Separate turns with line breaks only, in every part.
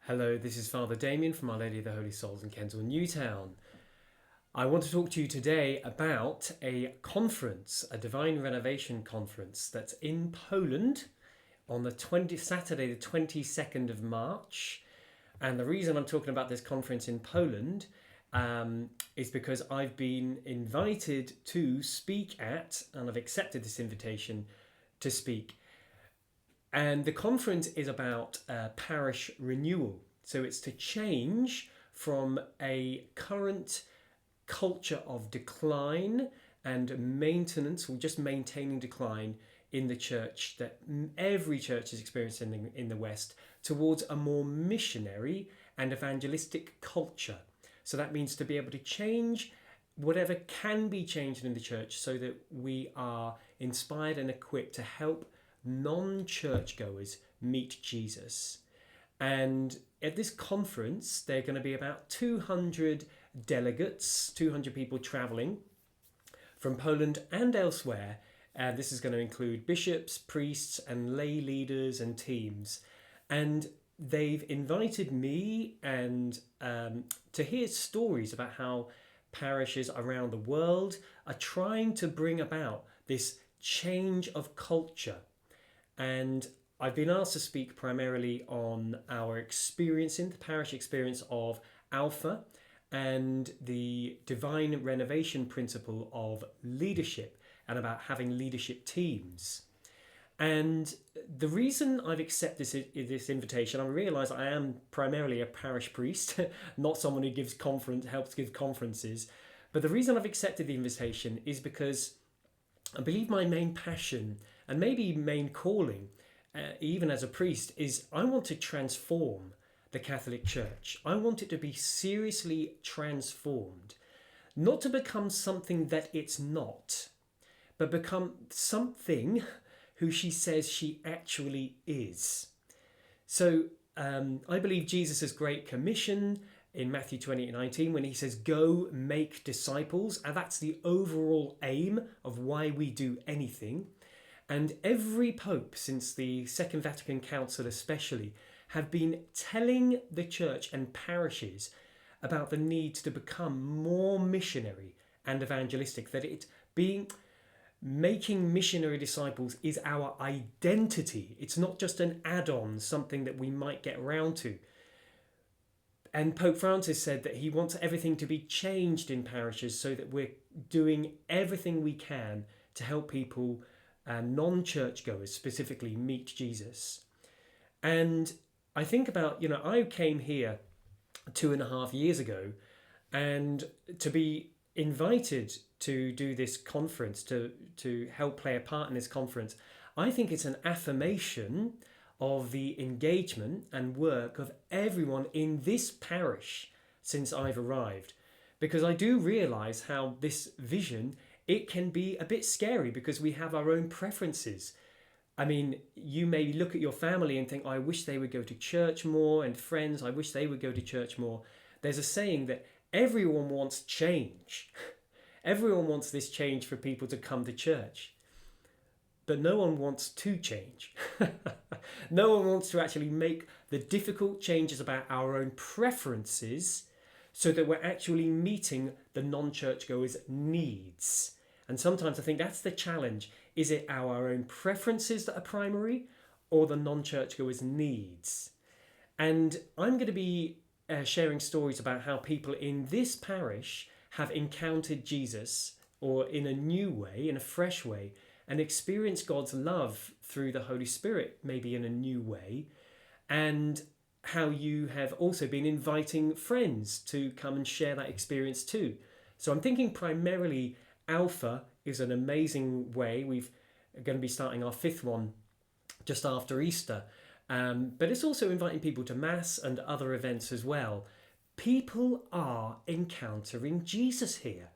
Hello, this is Father Damien from Our Lady of the Holy Souls in Kensal Newtown. I want to talk to you today about a conference, a Divine Renovation conference that's in Poland on Saturday the 22nd of March. And the reason I'm talking about this conference in Poland is because I've been invited to speak at, and I've accepted this invitation to speak. And the conference is about parish renewal. So it's to change from a current culture of decline and maintenance, or just maintaining decline in the church that every church is experiencing in the West, towards a more missionary and evangelistic culture. So that means to be able to change whatever can be changed in the church so that we are inspired and equipped to help non-churchgoers meet Jesus. And at this conference, there are going to be about 200 delegates, 200 people traveling from Poland and elsewhere. And this is going to include bishops, priests, and lay leaders and teams. And they've invited me and to hear stories about how parishes around the world are trying to bring about this change of culture. And I've been asked to speak primarily on our experience in the parish experience of Alpha and the Divine Renovation principle of leadership and about having leadership teams. And the reason I've accepted this invitation, I realise I am primarily a parish priest, not someone who helps give conferences. But the reason I've accepted the invitation is because I believe my main passion and maybe main calling, even as a priest, is I want to transform the Catholic Church. I want it to be seriously transformed, not to become something that it's not, but become something who she says she actually is. So I believe Jesus' Great Commission in Matthew 28:19, when he says, go make disciples, and that's the overall aim of why we do anything. And every pope since the Second Vatican Council especially have been telling the church and parishes about the need to become more missionary and evangelistic, that making missionary disciples is our identity. It's not just an add-on, something that we might get around to. And Pope Francis said that he wants everything to be changed in parishes so that we're doing everything we can to help people, non-churchgoers specifically, meet Jesus. And I think about, I came here 2.5 years ago, and to be invited to do this conference, to help play a part in this conference, I think it's an affirmation of the engagement and work of everyone in this parish since I've arrived. Because I do realise how this vision, it can be a bit scary because we have our own preferences. I mean, you may look at your family and think, I wish they would go to church more, and friends, I wish they would go to church more. There's a saying that everyone wants change. Everyone wants this change for people to come to church. But no one wants to change. No one wants to actually make the difficult changes about our own preferences so that we're actually meeting the non-churchgoers' needs. And sometimes I think that's the challenge. Is it our own preferences that are primary, or the non-churchgoers' needs? And I'm going to be sharing stories about how people in this parish have encountered Jesus, or in a new way, in a fresh way, and experienced God's love through the Holy Spirit, maybe in a new way, and how you have also been inviting friends to come and share that experience too. So I'm thinking primarily Alpha is an amazing way. We're going to be starting our 5th one just after Easter. But it's also inviting people to Mass and other events as well. People are encountering Jesus here.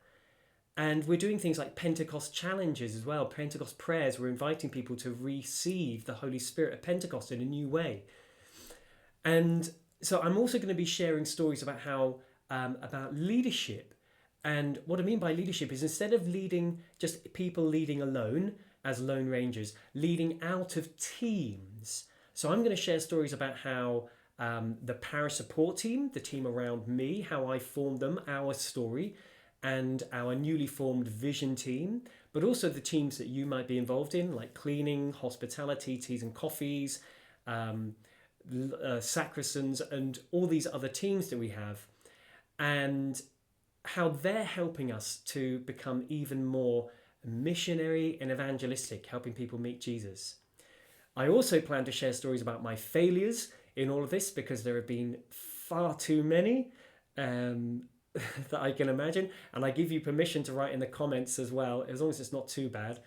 And we're doing things like Pentecost challenges as well, Pentecost prayers. We're inviting people to receive the Holy Spirit at Pentecost in a new way. And so I'm also going to be sharing stories about about leadership. And what I mean by leadership is, instead of leading just people leading alone as lone rangers, leading out of teams. So I'm going to share stories about how the parish support team, the team around me, how I formed them, our story, and our newly formed vision team, but also the teams that you might be involved in, like cleaning, hospitality, teas and coffees, sacristans, and all these other teams that we have, and how they're helping us to become even more missionary and evangelistic, helping people meet Jesus. I also plan to share stories about my failures in all of this, because there have been far too many that I can imagine. And I give you permission to write in the comments as well, as long as it's not too bad,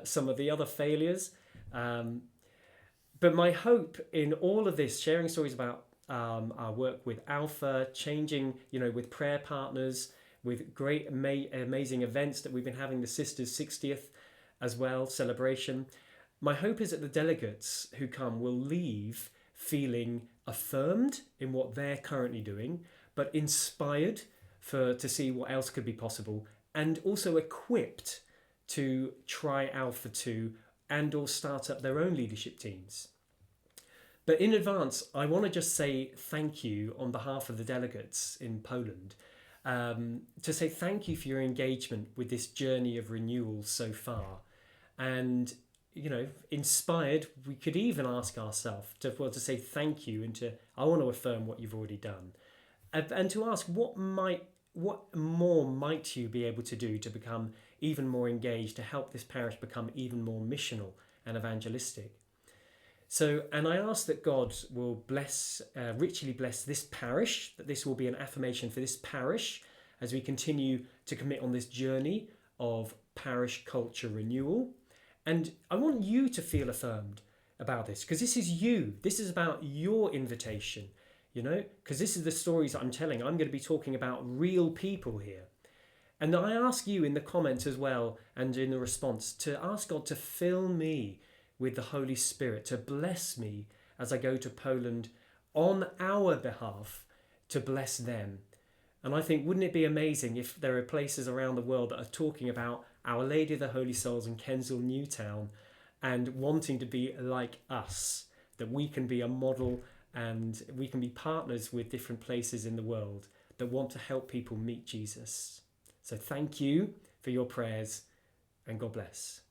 some of the other failures. But my hope in all of this, sharing stories about our work with Alpha, changing, with prayer partners, with great amazing events that we've been having, the Sisters' 60th as well, celebration. My hope is that the delegates who come will leave feeling affirmed in what they're currently doing, but inspired to see what else could be possible, and also equipped to try Alpha 2 and or start up their own leadership teams. But in advance, I want to just say thank you on behalf of the delegates in Poland, to say thank you for your engagement with this journey of renewal so far. And inspired, we could even ask ourselves to say thank you, and I want to affirm what you've already done, and to ask what more might you be able to do to become even more engaged, to help this parish become even more missional and evangelistic. So, and I ask that God will richly bless this parish, that this will be an affirmation for this parish as we continue to commit on this journey of parish culture renewal. And I want you to feel affirmed about this, because this is you. This is about your invitation, because this is the stories that I'm telling. I'm going to be talking about real people here. And I ask you in the comments as well, and in the response, to ask God to fill me with the Holy Spirit, to bless me as I go to Poland on our behalf, to bless them. And I think, wouldn't it be amazing if there are places around the world that are talking about Our Lady of the Holy Souls in Kensal Newtown and wanting to be like us, that we can be a model and we can be partners with different places in the world that want to help people meet Jesus. So thank you for your prayers, and God bless.